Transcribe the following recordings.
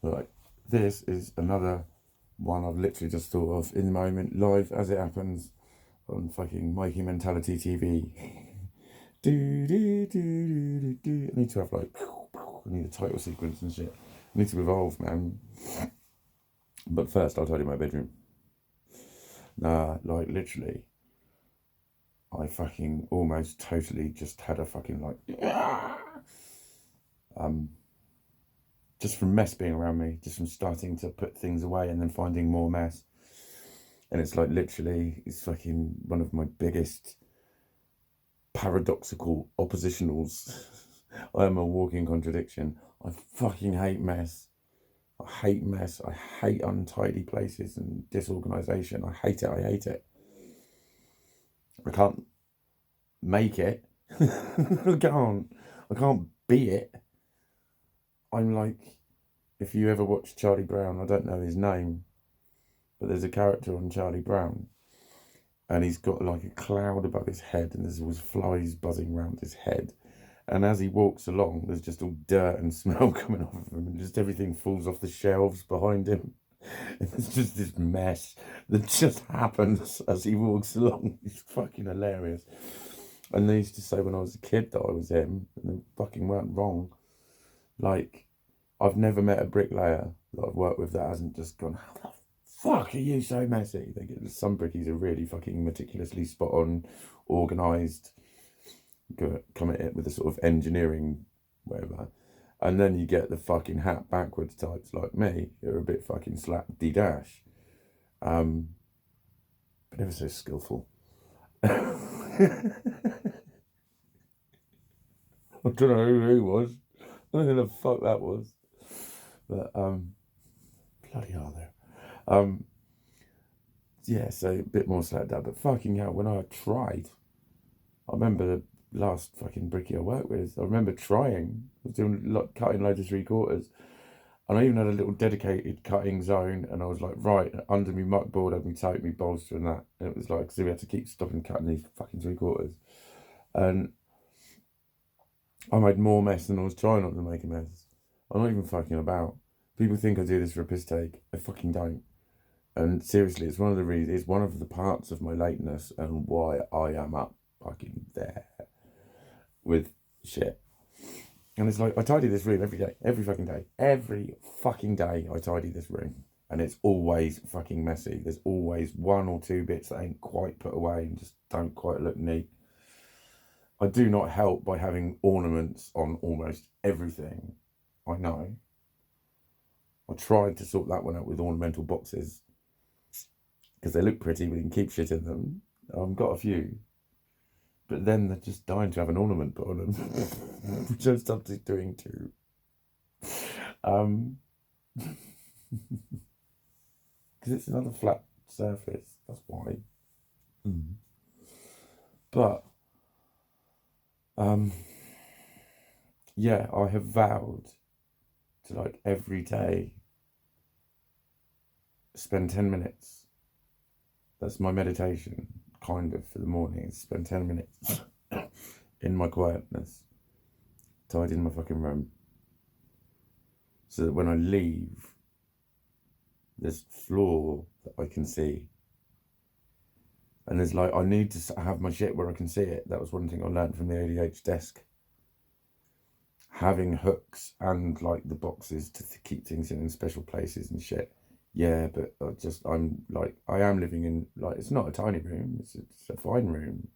Right. This is another one I've literally just thought of in the moment, live as it happens on fucking Mikey Mentality TV. do, do, do, do, do, do. I need to have like, I need a title sequence and shit. I need to evolve, man. But first, I'll tidy my bedroom. Nah, like literally, I fucking almost totally just had a fucking like, just from mess being around me, just from starting to put things away and then finding more mess. And it's like literally, it's fucking one of my biggest paradoxical oppositionals. I am a walking contradiction. I fucking hate mess. I hate mess. I hate untidy places and disorganization. I hate it. I hate it. I can't make it. I can't be it. I'm like, if you ever watch Charlie Brown, I don't know his name, but there's a character on Charlie Brown, and he's got like a cloud above his head, and there's always flies buzzing around his head. And as he walks along, there's just all dirt and smell coming off of him, and just everything falls off the shelves behind him. And it's just this mess that just happens as he walks along. It's fucking hilarious. And they used to say when I was a kid that I was him, and they fucking weren't wrong. Like, I've never met a bricklayer that I've worked with that hasn't just gone, how the fuck are you so messy? Some brickies are really fucking meticulously spot on, organised, come at it with a sort of engineering whatever. And then you get the fucking hat backwards types like me, who are a bit fucking slap-de-dash. But never so skillful. I don't know who he was. I don't know who the fuck that was. But, bloody hell there. Yeah, so a bit more like that. But fucking hell, when I tried, I remember the last fucking brickie I worked with, I remember trying. I was doing cutting loads of 3/4. And I even had a little dedicated cutting zone, and I was like, right, under me muck board, had me tape, me bolster and that. And it was like, so we had to keep stopping cutting these fucking 3/4. And I made more mess than I was trying not to make a mess. I'm not even fucking about. People think I do this for a piss take. I fucking don't. And seriously, it's one of the reasons, it's one of the parts of my lateness and why I am up fucking there with shit. And it's like, I tidy this room every day, every fucking day. Every fucking day I tidy this room. And it's always fucking messy. There's always one or two bits that ain't quite put away and just don't quite look neat. I do not help by having ornaments on almost everything. I know. I tried to sort that one out with ornamental boxes, because they look pretty, but you can keep shit in them. I've got a few. But then they're just dying to have an ornament put on them, which I'm started doing too. Because it's another flat surface, that's why. But, yeah, I have vowed to, like, every day spend 10 minutes. That's my meditation, kind of, for the morning. Spend 10 minutes in my quietness, tidying my fucking room, so that when I leave, there's floor that I can see. And there's like, I need to have my shit where I can see it. That was one thing I learned from the ADH desk. Having hooks and like the boxes to keep things in special places and shit. Yeah, but I'm like, I am living in, like, it's not a tiny room, it's a fine room.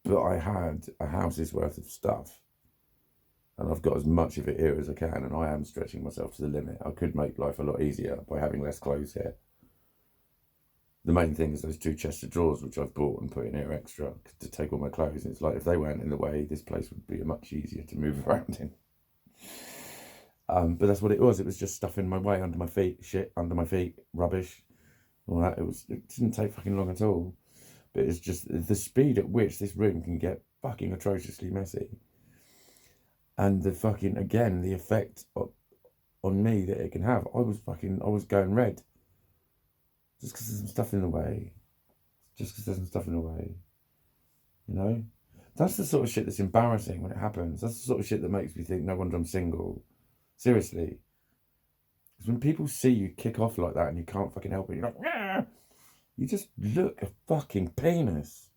But I had a house's worth of stuff. And I've got as much of it here as I can, and I am stretching myself to the limit. I could make life a lot easier by having less clothes here. The main thing is those 2 chests of drawers, which I've bought and put in here extra to take all my clothes. And it's like, if they weren't in the way, this place would be much easier to move around in. But that's what it was. It was just stuff in my way, under my feet, shit under my feet, rubbish, all that. It didn't take fucking long at all. But it's just the speed at which this room can get fucking atrociously messy. And the fucking, again, the effect on me that it can have. I was going red. Just because there's some stuff in the way. You know? That's the sort of shit that's embarrassing when it happens. That's the sort of shit that makes me think, no wonder I'm single. Seriously. Because when people see you kick off like that and you can't fucking help it, you're like, nah! You just look a fucking penis.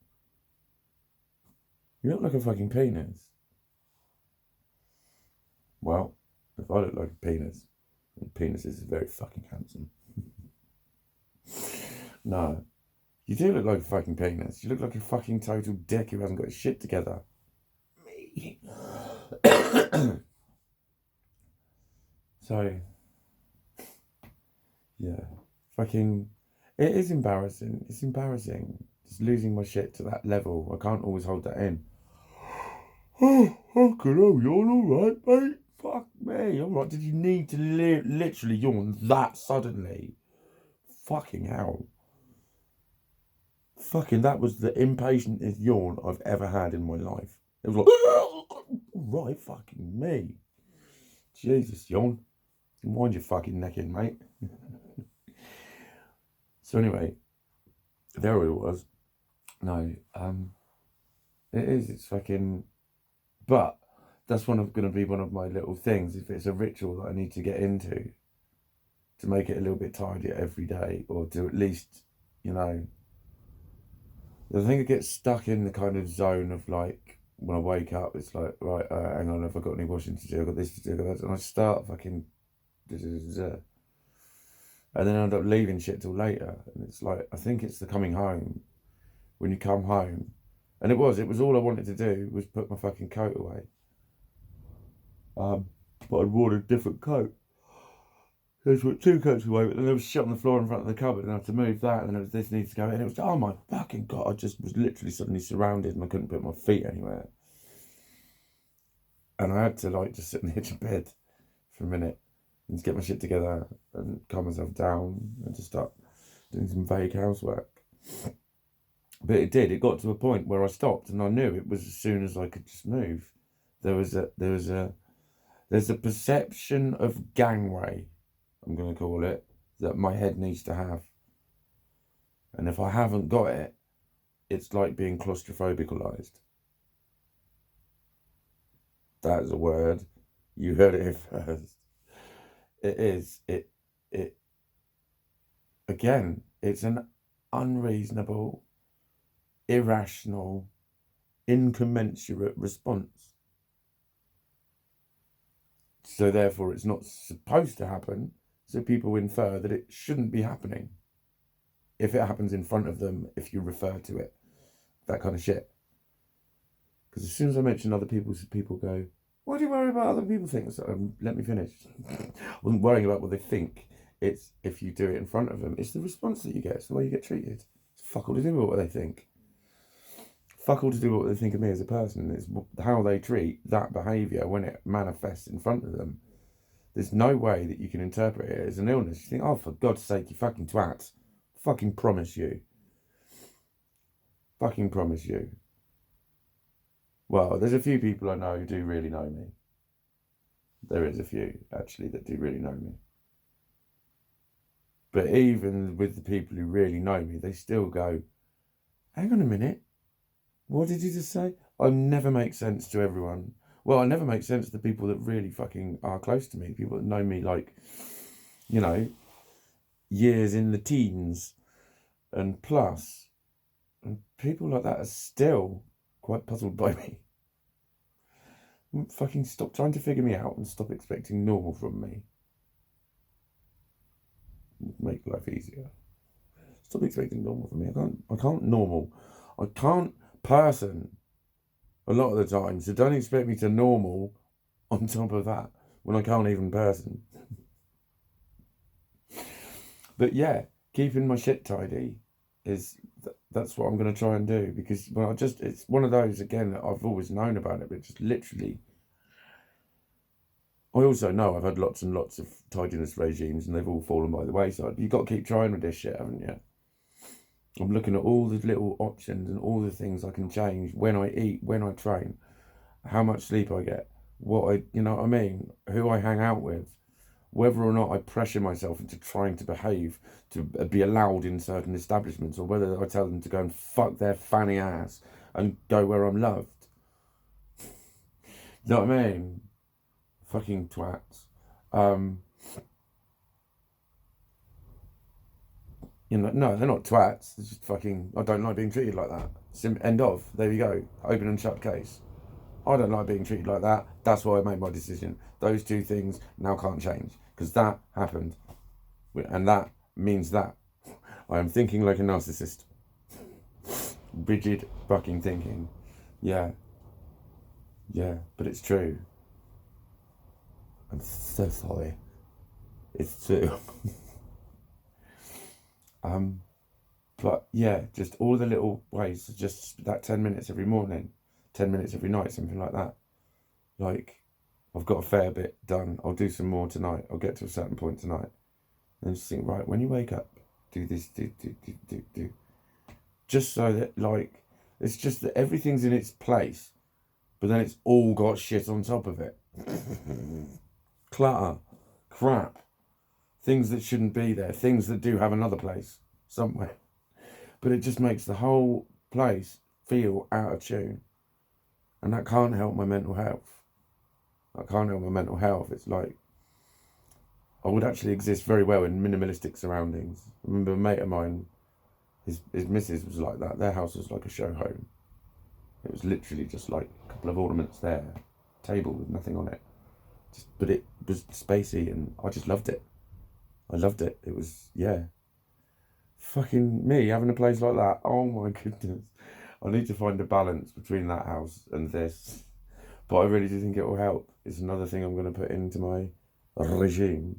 You look like a fucking penis. Well, if I look like a penis, and penises is very fucking handsome. No. You do look like a fucking penis. You look like a fucking total dick who hasn't got his shit together. Me. So, yeah. Fucking, it is embarrassing. It's embarrassing. Just losing my shit to that level. I can't always hold that in. Oh, fucking hell, you're alright, mate? Fuck me. Alright, did you need to literally yawn that suddenly? Fucking hell. Fucking, that was the impatientest yawn I've ever had in my life. It was like, right, fucking me. Jesus, yawn. Wind your fucking neck in, mate. So anyway, there it was. No, it is, it's fucking, but that's going to be one of my little things. If it's a ritual that I need to get into to make it a little bit tidier every day, or to at least, you know, I think I get stuck in the kind of zone of like, when I wake up, it's like, right, hang on, have I got any washing to do? I've got this to do, I've got that. And I start fucking, and then I end up leaving shit till later. And it's like, I think it's the coming home, when you come home. And it was all I wanted to do was put my fucking coat away. But I'd worn a different coat. So I put two coats away, but then there was shit on the floor in front of the cupboard, and I had to move that, and then it was this needs to go in. It was, oh my fucking God, I just was literally suddenly surrounded and I couldn't put my feet anywhere. And I had to like just sit on the edge of bed for a minute and just get my shit together and calm myself down and just start doing some vague housework. But it got to a point where I stopped, and I knew it was as soon as I could just move. There's a perception of gangway, I'm going to call it, that my head needs to have. And if I haven't got it, it's like being claustrophobicalized. That is a word. You heard it here first. It is. Again, it's an unreasonable, irrational, incommensurate response. So therefore it's not supposed to happen. So people infer that it shouldn't be happening. If it happens in front of them, if you refer to it, that kind of shit. Because as soon as I mention other people go, why do you worry about other people think? So, let me finish. I wasn't worrying about what they think. It's if you do it in front of them, it's the response that you get. It's the way you get treated. It's fuck all to do with what they think. Fuck all to do with what they think of me as a person. It's how they treat that behaviour when it manifests in front of them. There's no way that you can interpret it as an illness. You think, oh, for God's sake, you fucking twat. Fucking promise you. Fucking promise you. Well, there's a few people I know who do really know me. There is a few, actually, that do really know me. But even with the people who really know me, they still go, hang on a minute. What did you just say? I never make sense to everyone. Well, I never make sense to the people that really fucking are close to me. People that know me like, you know, years in the teens and plus. And people like that are still quite puzzled by me. Fucking stop trying to figure me out and stop expecting normal from me. Make life easier. Stop expecting normal from me. I can't normal. I can't person a lot of the time. So don't expect me to normal on top of that when I can't even person. But yeah, keeping my shit tidy is that's what I'm going to try and do, because it's one of those again that I've always known about it, but just literally. I also know I've had lots and lots of tidiness regimes and they've all fallen by the wayside. You've got to keep trying with this shit, haven't you? I'm looking at all the little options and all the things I can change: when I eat, when I train, how much sleep I get, you know what I mean? Who I hang out with, whether or not I pressure myself into trying to behave to be allowed in certain establishments, or whether I tell them to go and fuck their fanny ass and go where I'm loved. You know what I mean? Fucking twats. You know, no, they're not twats. It's just fucking, I don't like being treated like that. End of. There you go. Open and shut case. I don't like being treated like that. That's why I made my decision. Those two things now can't change. Because that happened. And that means that I am thinking like a narcissist. Rigid fucking thinking. Yeah. Yeah. But it's true. I'm so sorry. It's true. But yeah, just all the little ways, just that 10 minutes every morning, 10 minutes every night, something like that. Like, I've got a fair bit done. I'll do some more tonight. I'll get to a certain point tonight. And just think, right, when you wake up, do this, do. Just so that, like, it's just that everything's in its place, but then it's all got shit on top of it. Clutter, crap, things that shouldn't be there, things that do have another place somewhere. But it just makes the whole place feel out of tune. And that can't help my mental health. I can't help my mental health. It's like, I would actually exist very well in minimalistic surroundings. I remember a mate of mine, his missus was like that. Their house was like a show home. It was literally just like a couple of ornaments there, table with nothing on it. But it was spacey and I just loved it. I loved it. It was, yeah. Fucking me having a place like that. Oh my goodness. I need to find a balance between that house and this. But I really do think it will help. It's another thing I'm going to put into my regime.